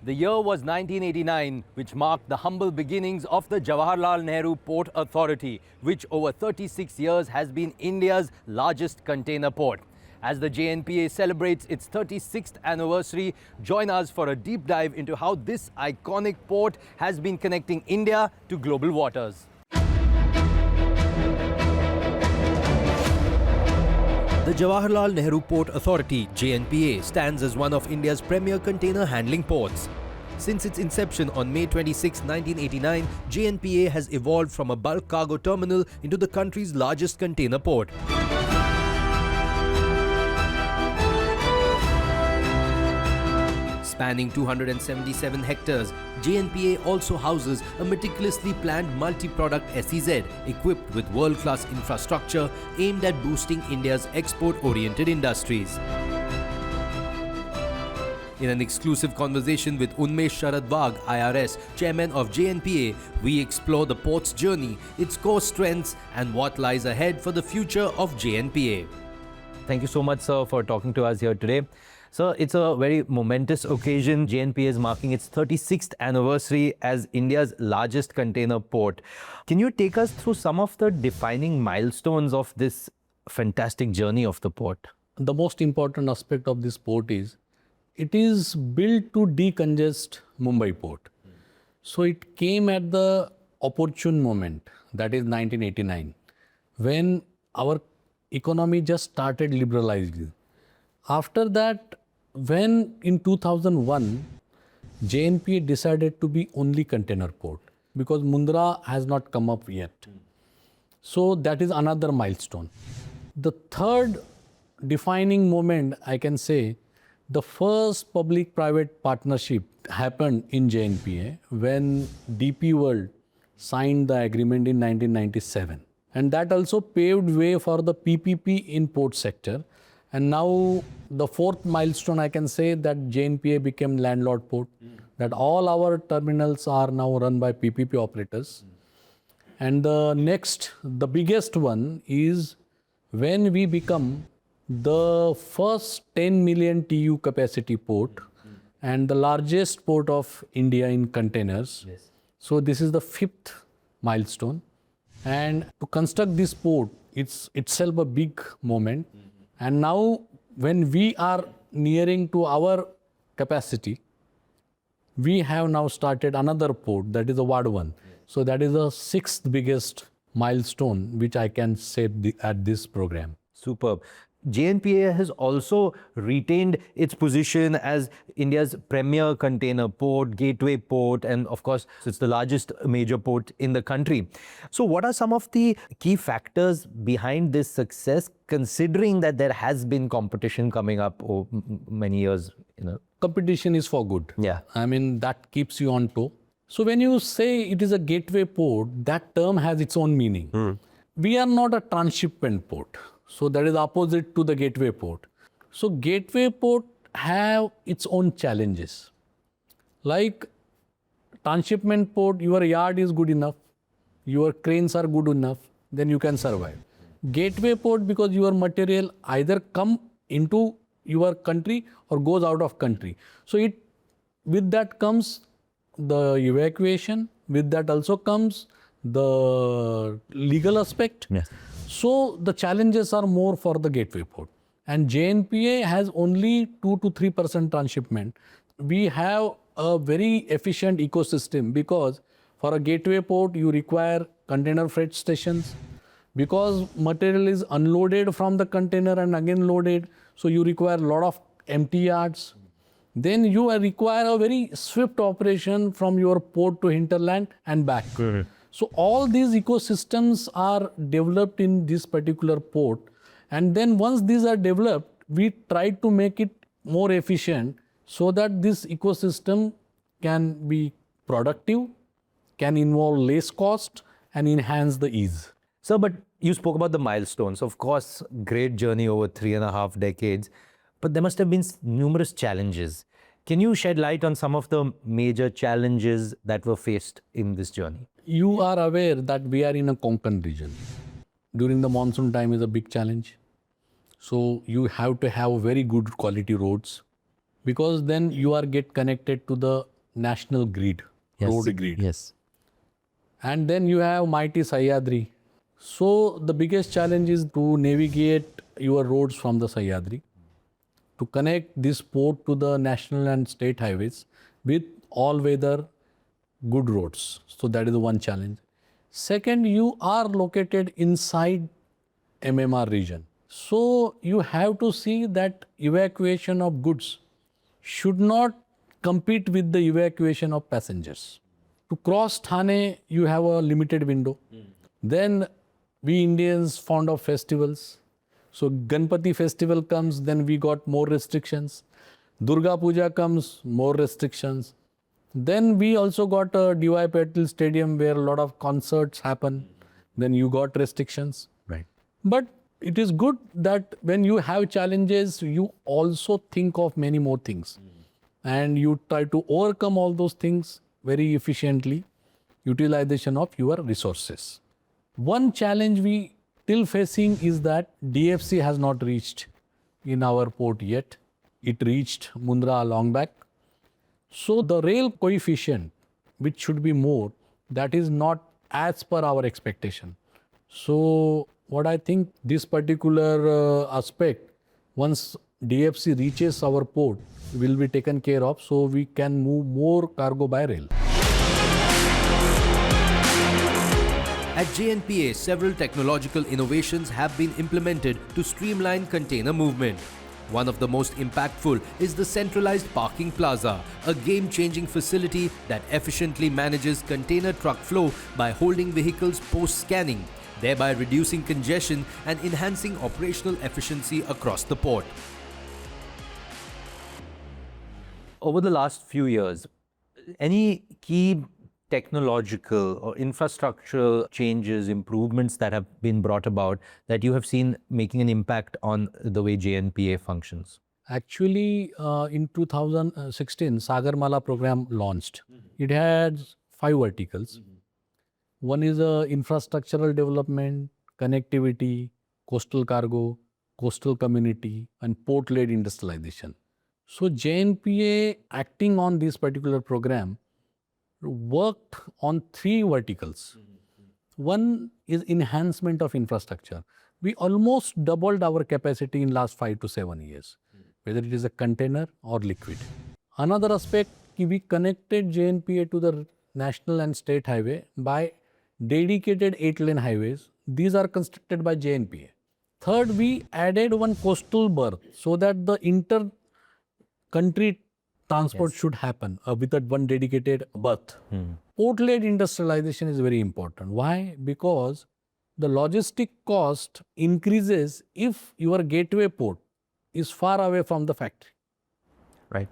The year was 1989, which marked the humble beginnings of the Jawaharlal Nehru Port Authority, which over 36 years has been India's largest container port. As the JNPA celebrates its 36th anniversary, join us for a deep dive into how this iconic port has been connecting India to global waters. The Jawaharlal Nehru Port Authority, JNPA, stands as one of India's premier container handling ports. Since its inception on May 26, 1989, JNPA has evolved from a bulk cargo terminal into the country's largest container port. Spanning 277 hectares, JNPA also houses a meticulously planned multi-product SEZ equipped with world-class infrastructure aimed at boosting India's export-oriented industries. In an exclusive conversation with Unmesh Sharad Wagh, IRS, chairman of JNPA, we explore the port's journey, its core strengths and what lies ahead for the future of JNPA. Thank you so much, sir, for talking to us here today. Sir, it's a very momentous occasion. JNPA is marking its 36th anniversary as India's largest container port. Can you take us through some of the defining milestones of this fantastic journey of the port? The most important aspect of this port is it is built to decongest Mumbai port. So it came at the opportune moment, that is 1989, when our economy just started liberalizing. After that, when in 2001, JNPA decided to be only container port because Mundra has not come up yet. So that is another milestone. The third defining moment, I can say, the first public-private partnership happened in JNPA when DP World signed the agreement in 1997. And that also paved way for the PPP in port sector. And now the fourth milestone, I can say that JNPA became landlord port, that all our terminals are now run by PPP operators. And the next, the biggest one is when we become the first 10 million TEU capacity port and the largest port of India in containers. Yes. So this is the fifth milestone. And to construct this port, it's itself a big moment. And now when we are nearing to our capacity, we have now started another port, that is the Vadhvan. So that is the sixth biggest milestone which I can say at this program. Superb. JNPA has also retained its position as India's premier container port, gateway port, and of course, it's the largest major port in the country. So what are some of the key factors behind this success, considering that there has been competition coming up over many years? Competition is for good. Yeah. I mean, that keeps you on toe. So when you say it is a gateway port, that term has its own meaning. We are not a transshipment port. So that is opposite to the gateway port. So gateway port have its own challenges. Like transshipment port, your yard is good enough, your cranes are good enough, then you can survive. Gateway port, because your material either come into your country or goes out of country. So with that comes the evacuation, with that also comes the legal aspect. Yes. So the challenges are more for the gateway port. And JNPA has only 2 to 3% transshipment. We have a very efficient ecosystem because for a gateway port, you require container freight stations. Because material is unloaded from the container and again loaded, so you require a lot of empty yards. Then you require a very swift operation from your port to hinterland and back. So all these ecosystems are developed in this particular port. And then once these are developed, we try to make it more efficient so that this ecosystem can be productive, can involve less cost and enhance the ease. Sir, but you spoke about the milestones. Of course, great journey over 3.5 decades, but there must have been numerous challenges. Can you shed light on some of the major challenges that were faced in this journey? You are aware that we are in a Konkan region. During the monsoon time is a big challenge. So you have to have very good quality roads, because then you are get connected to the national grid, road grid. Yes. And then you have mighty Sahyadri. So the biggest challenge is to navigate your roads from the Sahyadri, to connect this port to the national and state highways with all-weather good roads. So that is the one challenge. Second, you are located inside MMR region. So you have to see that evacuation of goods should not compete with the evacuation of passengers. To cross Thane, you have a limited window. Then we Indians fond of festivals. So Ganpati festival comes, then we got more restrictions. Durga Puja comes, more restrictions. Then we also got a DY Patil Stadium where a lot of concerts happen. Then you got restrictions. Right. But it is good that when you have challenges, you also think of many more things. And you try to overcome all those things very efficiently, utilization of your resources. One challenge we still facing is that DFC has not reached in our port yet. It reached Mundra long back. So the rail coefficient, which should be more, that is not as per our expectation. So what I think this particular aspect, once DFC reaches our port, will be taken care of so we can move more cargo by rail. At JNPA, several technological innovations have been implemented to streamline container movement. One of the most impactful is the centralized parking plaza, a game-changing facility that efficiently manages container truck flow by holding vehicles post-scanning, thereby reducing congestion and enhancing operational efficiency across the port. Over the last few years, any key technological or infrastructural changes, improvements that have been brought about that you have seen making an impact on the way JNPA functions? Actually, in 2016, Sagarmala program launched. It had 5 verticals. One is infrastructural development, connectivity, coastal cargo, coastal community, and port-led industrialization. So JNPA, acting on this particular program, worked on 3 verticals. One is enhancement of infrastructure. We almost doubled our capacity in last 5 to 7 years, whether it is a container or liquid. Another aspect, we connected JNPA to the national and state highway by dedicated 8-lane highways. These are constructed by JNPA. Third, we added one coastal berth so that the inter-country transport should happen with that one dedicated berth. Port-led industrialization is very important. Why? Because the logistic cost increases if your gateway port is far away from the factory. Right.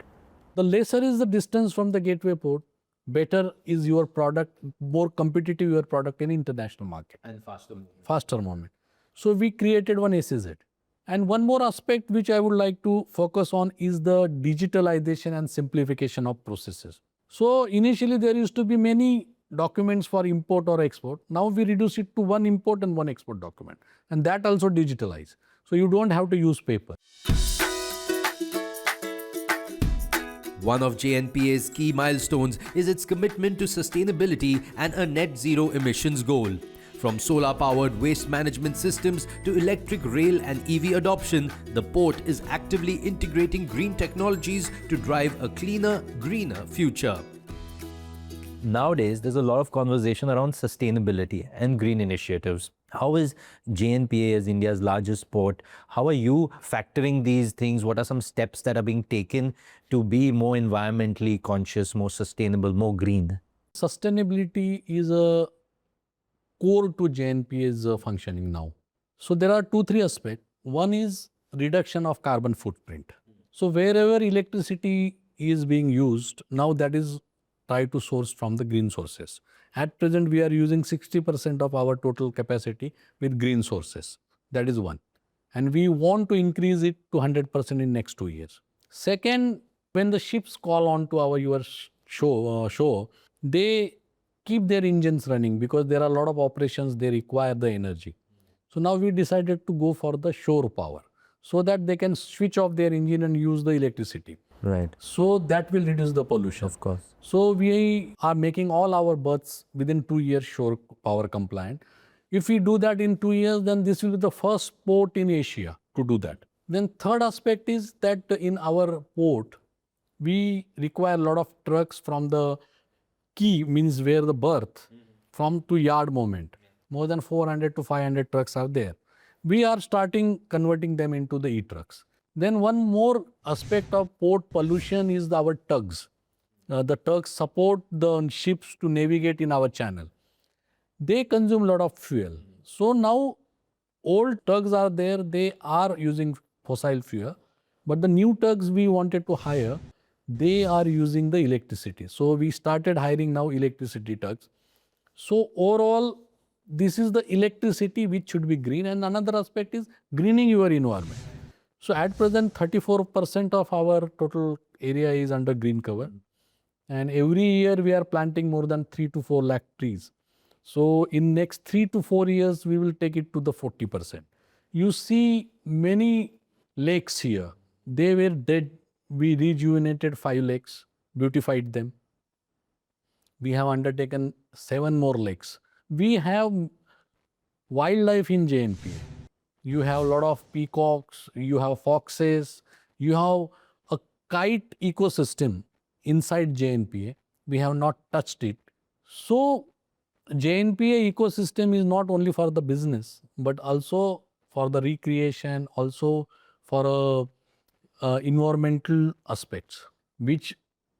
The lesser is the distance from the gateway port, better is your product, more competitive your product in international market. And faster movement. Faster movement. So we created one SEZ. And one more aspect which I would like to focus on is the digitalization and simplification of processes. So initially there used to be many documents for import or export. Now we reduce it to one import and one export document. And that also digitalize. So you don't have to use paper. One of JNPA's key milestones is its commitment to sustainability and a net zero emissions goal. From solar-powered waste management systems to electric rail and EV adoption, the port is actively integrating green technologies to drive a cleaner, greener future. Nowadays, there's a lot of conversation around sustainability and green initiatives. How is JNPA as India's largest port? How are you factoring these things? What are some steps that are being taken to be more environmentally conscious, more sustainable, more green? Sustainability is a core to JNPA's functioning now. So there are 2-3 aspects. One is reduction of carbon footprint. So wherever electricity is being used, now that is tried to source from the green sources. At present, we are using 60% of our total capacity with green sources. That is one. And we want to increase it to 100% in next 2 years. Second, when the ships call on to your shore, they keep their engines running because there are a lot of operations, they require the energy. So now we decided to go for the shore power so that they can switch off their engine and use the electricity. Right. So that will reduce the pollution. Of course. So we are making all our berths within 2 years shore power compliant. If we do that in 2 years, then this will be the first port in Asia to do that. Then third aspect is that in our port, we require a lot of trucks from the quay, means where the berth, from to yard movement. More than 400 to 500 trucks are there. We are starting converting them into the e-trucks. Then one more aspect of port pollution is our tugs. The tugs support the ships to navigate in our channel. They consume a lot of fuel. So now old tugs are there, they are using fossil fuel, but the new tugs we wanted to hire, they are using the electricity. So we started hiring now electricity tugs. So overall, this is the electricity which should be green, and another aspect is greening your environment. So at present, 34% of our total area is under green cover, and every year we are planting more than 3 to 4 lakh trees. So in next 3 to 4 years, we will take it to the 40%. You see many lakes here. They were dead. We rejuvenated 5 lakes, beautified them. We have undertaken 7 more lakes. We have wildlife in JNPA. You have a lot of peacocks, you have foxes, you have a kite ecosystem inside JNPA. We have not touched it. So JNPA ecosystem is not only for the business, but also for the recreation, also for environmental aspects, which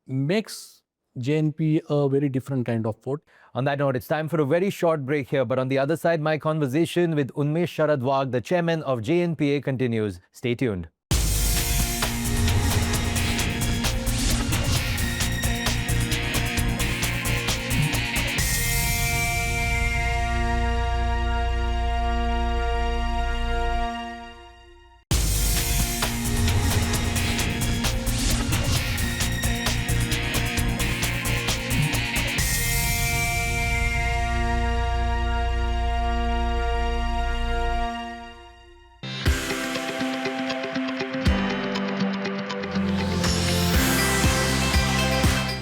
makes JNPA a very different kind of port. On that note, it's time for a very short break here. But on the other side, my conversation with Unmesh Sharadwag, the chairman of JNPA, continues. Stay tuned.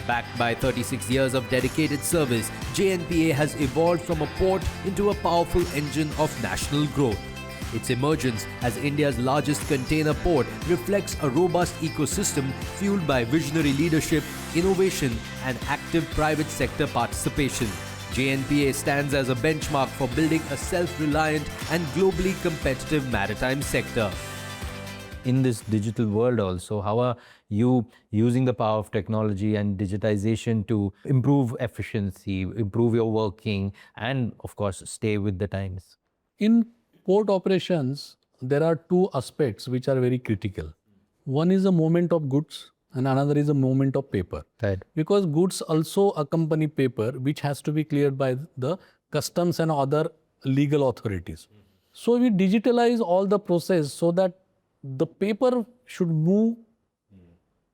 Backed by 36 years of dedicated service, JNPA has evolved from a port into a powerful engine of national growth. Its emergence as India's largest container port reflects a robust ecosystem fueled by visionary leadership, innovation, and active private sector participation. JNPA stands as a benchmark for building a self-reliant and globally competitive maritime sector. In this digital world also, how are you using the power of technology and digitization to improve efficiency, improve your working, and of course, stay with the times? In port operations, there are 2 aspects which are very critical. One is the movement of goods and another is the movement of paper. Right. Because goods also accompany paper, which has to be cleared by the customs and other legal authorities. So we digitalize all the process so that the paper should move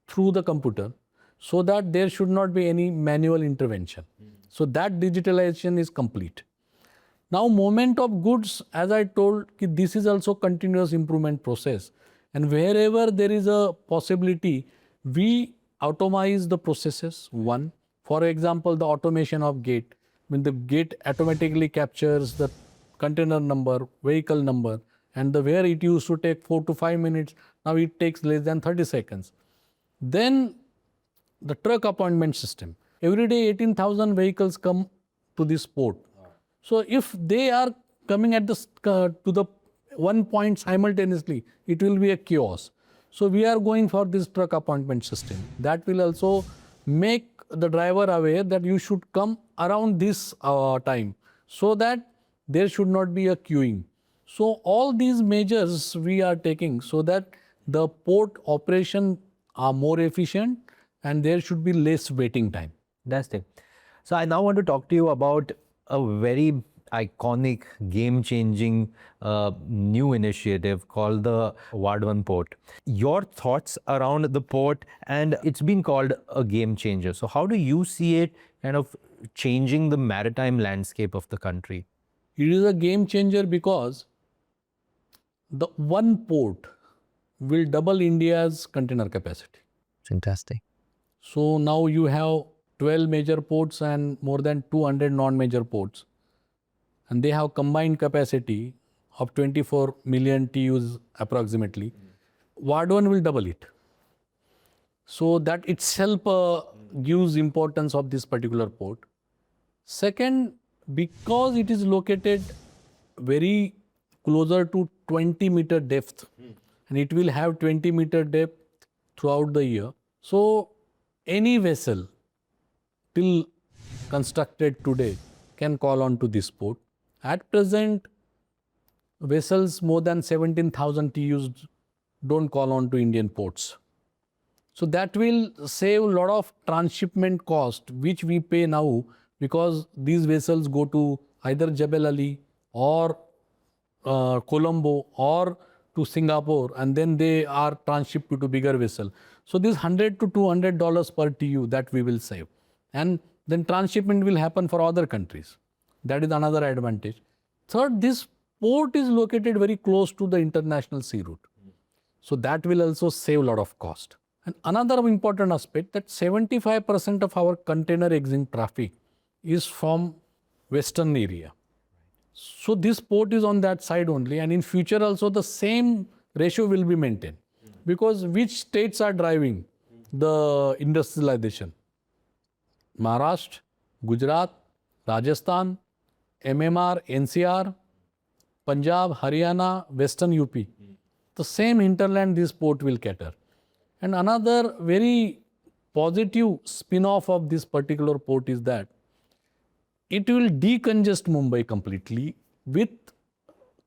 through the computer so that there should not be any manual intervention. So that digitalization is complete. Now movement of goods, as I told, this is also continuous improvement process. And wherever there is a possibility, we automate the processes. One, for example, the automation of gate. When the gate automatically captures the container number, vehicle number, and where it used to take 4 to 5 minutes, now it takes less than 30 seconds. Then the truck appointment system. Every day 18,000 vehicles come to this port. So if they are coming at to the one point simultaneously, it will be a chaos. So we are going for this truck appointment system. That will also make the driver aware that you should come around this time, so that there should not be a queuing. So all these measures we are taking so that the port operation are more efficient and there should be less waiting time. Fantastic. So I now want to talk to you about a very iconic, game-changing new initiative called the Vadhvan port. Your thoughts around the port, and it's been called a game changer. So how do you see it kind of changing the maritime landscape of the country? It is a game changer because the one port will double India's container capacity. Fantastic. So now you have 12 major ports and more than 200 non-major ports. And they have combined capacity of 24 million TEUs approximately. Vadhvan will double it. So that itself gives importance of this particular port. Second, because it is located very closer to 20-meter depth, and it will have 20-meter depth throughout the year. So any vessel till constructed today can call on to this port. At present, vessels more than 17,000 TEUs don't call on to Indian ports. So that will save a lot of transshipment cost, which we pay now because these vessels go to either Jebel Ali or Colombo or to Singapore, and then they are transshipped to bigger vessel. So this $100 to $200 per TEU that we will save. And then transshipment will happen for other countries. That is another advantage. Third, this port is located very close to the international sea route. So that will also save a lot of cost. And another important aspect that 75% of our container exiting traffic is from western area. So this port is on that side only, and in future also the same ratio will be maintained. Because which states are driving the industrialization? Maharashtra, Gujarat, Rajasthan, MMR, NCR, Punjab, Haryana, Western UP. The same hinterland this port will cater. And another very positive spin-off of this particular port is that it will decongest Mumbai completely with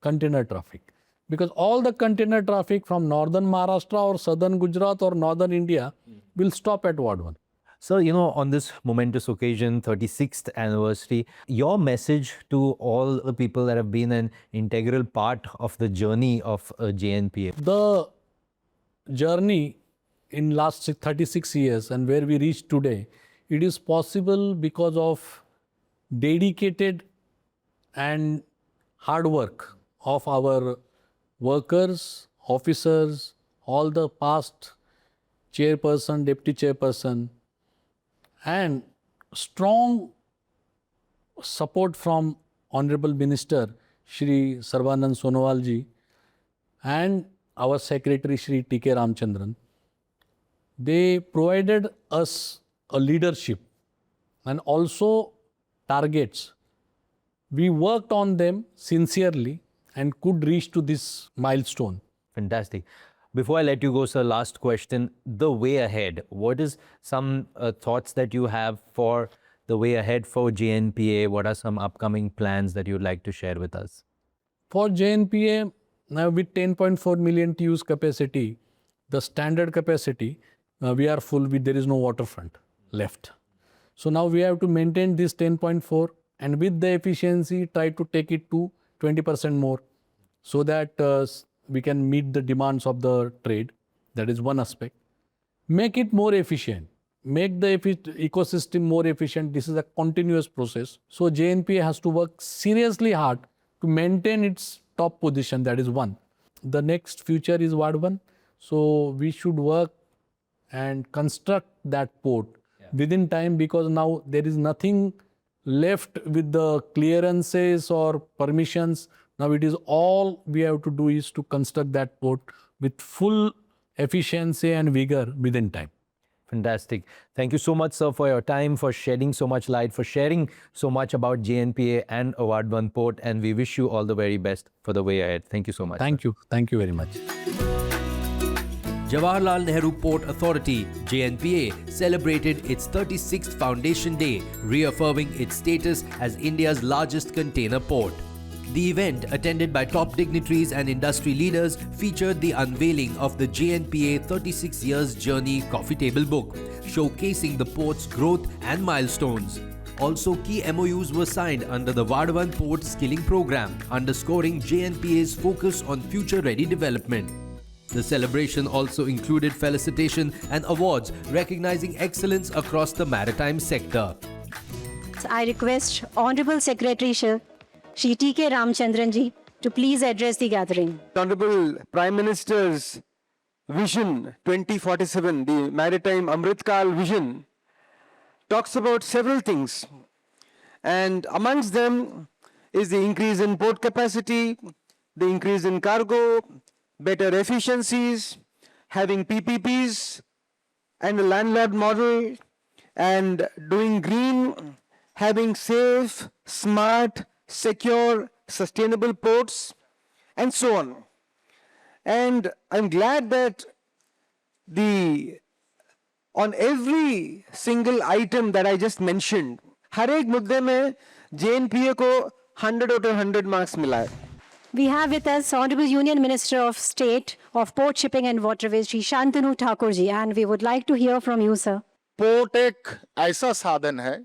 container traffic. Because all the container traffic from northern Maharashtra or southern Gujarat or northern India will stop at Vadhvan. So, on this momentous occasion, 36th anniversary, your message to all the people that have been an integral part of the journey of JNPA. The journey in last 36 years and where we reach today, it is possible because of dedicated and hard work of our workers, officers, all the past chairperson, deputy chairperson, and strong support from Honorable Minister Shri Sarvanand Sonowal ji and our Secretary Shri T.K. Ramchandran. They provided us a leadership and also targets. We worked on them sincerely and could reach to this milestone. Fantastic. Before I let you go, sir, last question. The way ahead. What is some thoughts that you have for the way ahead for JNPA? What are some upcoming plans that you'd like to share with us? For JNPA, now with 10.4 million TEUs capacity, the standard capacity, we are full with, there is no waterfront left. So now we have to maintain this 10.4 and with the efficiency try to take it to 20% more so that we can meet the demands of the trade. That is one aspect. Make it more efficient. Make the ecosystem more efficient. This is a continuous process. So JNPA has to work seriously hard to maintain its top position. That is one. The next future is Vadhvan. So we should work and construct that port within time, because now there is nothing left with the clearances or permissions. Now it is all we have to do is to construct that port with full efficiency and vigor within time. Fantastic. Thank you so much, sir, for your time, for shedding so much light, for sharing so much about JNPA and Vadhvan Port. And we wish you all the very best for the way ahead. Thank you so much. Thank you. Thank you very much. Jawaharlal Nehru Port Authority, JNPA, celebrated its 36th Foundation Day, reaffirming its status as India's largest container port. The event, attended by top dignitaries and industry leaders, featured the unveiling of the JNPA 36 Years Journey coffee table book, showcasing the port's growth and milestones. Also, key MOUs were signed under the Vadhvan Port Skilling Program, underscoring JNPA's focus on future-ready development. The celebration also included felicitation and awards recognizing excellence across the maritime sector. I request Honorable Secretary Shri T.K. Ramchandran ji to please address the gathering. Honorable Prime Minister's Vision 2047, the Maritime Amritkal Vision, talks about several things. And amongst them is the increase in port capacity, the increase in cargo, better efficiencies, having PPPs and a landlord model, and doing green, having safe, smart, secure, sustainable ports, and so on. And I'm glad that on every single item that I just mentioned, हर एक मुद्दे में JNPA को 100 out of 100 marks मिला है. We have with us Honorable Union Minister of State of Port Shipping and Waterways, Shri Shantanu Thakur ji, and we would like to hear from you, sir. Port एक ऐसा साधन है,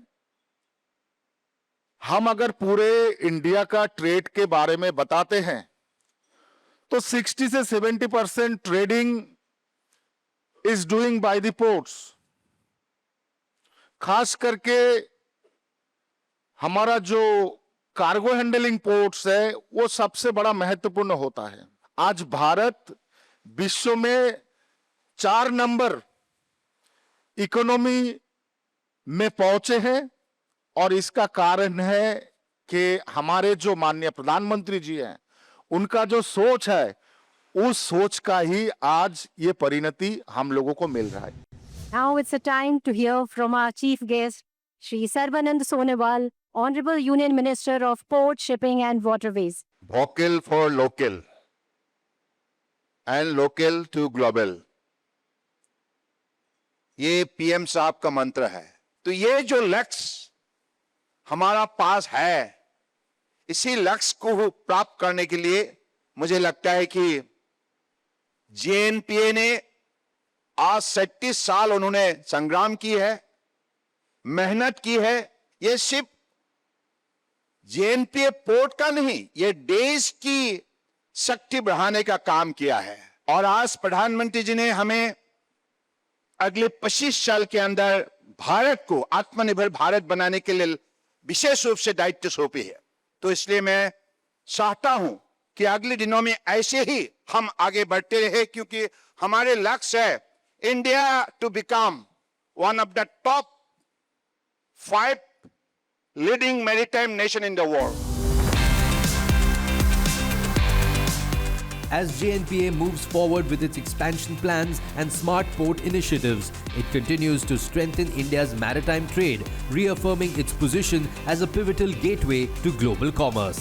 हम अगर पूरे India का ट्रेड के बारे में बताते हैं तो 60 से 70% trading is doing by the ports. खास करके हमारा जो कार्गो हैंडलिंग पोर्ट्स है वो सबसे बड़ा महत्वपूर्ण होता है. आज भारत विश्व में 4 नंबर इकोनॉमी में पहुंचे हैं और इसका कारण है कि हमारे जो माननीय प्रधानमंत्री जी हैं उनका जो सोच है उस सोच का ही आज ये परिणति हम लोगों को मिल रहा है. Now it's a time to hear from our chief guest, Shri Sarbanand Sonewal, Honorable Union Minister of Port, Shipping and Waterways. Vocal for local and local to global, ये पीएम साहब का मंत्र है. तो ये जो लक्ष्य हमारा पास है, इसी लक्ष्य को प्राप्त करने के लिए मुझे लगता है कि जेएनपीए ने आज 37 साल उन्होंने संग्राम की है, मेहनत की है. ये सिर्फ जेएनपीए पोर्ट का नहीं, ये देश की शक्ति बढ़ाने का काम किया है. और आज प्रधानमंत्री जी ने हमें अगले 25 साल के अंदर भारत को आत्मनिर्भर भारत बनाने के लिए विशेष रूप से दायित्व सौंपी है. तो इसलिए मैं चाहता हूं कि अगले दिनों में ऐसे ही हम आगे बढ़ते रहे, क्योंकि हमारे लक्ष्य है India to become one of the top 5 leading maritime nation in the world. As JNPA moves forward with its expansion plans and smart port initiatives, it continues to strengthen India's maritime trade, reaffirming its position as a pivotal gateway to global commerce.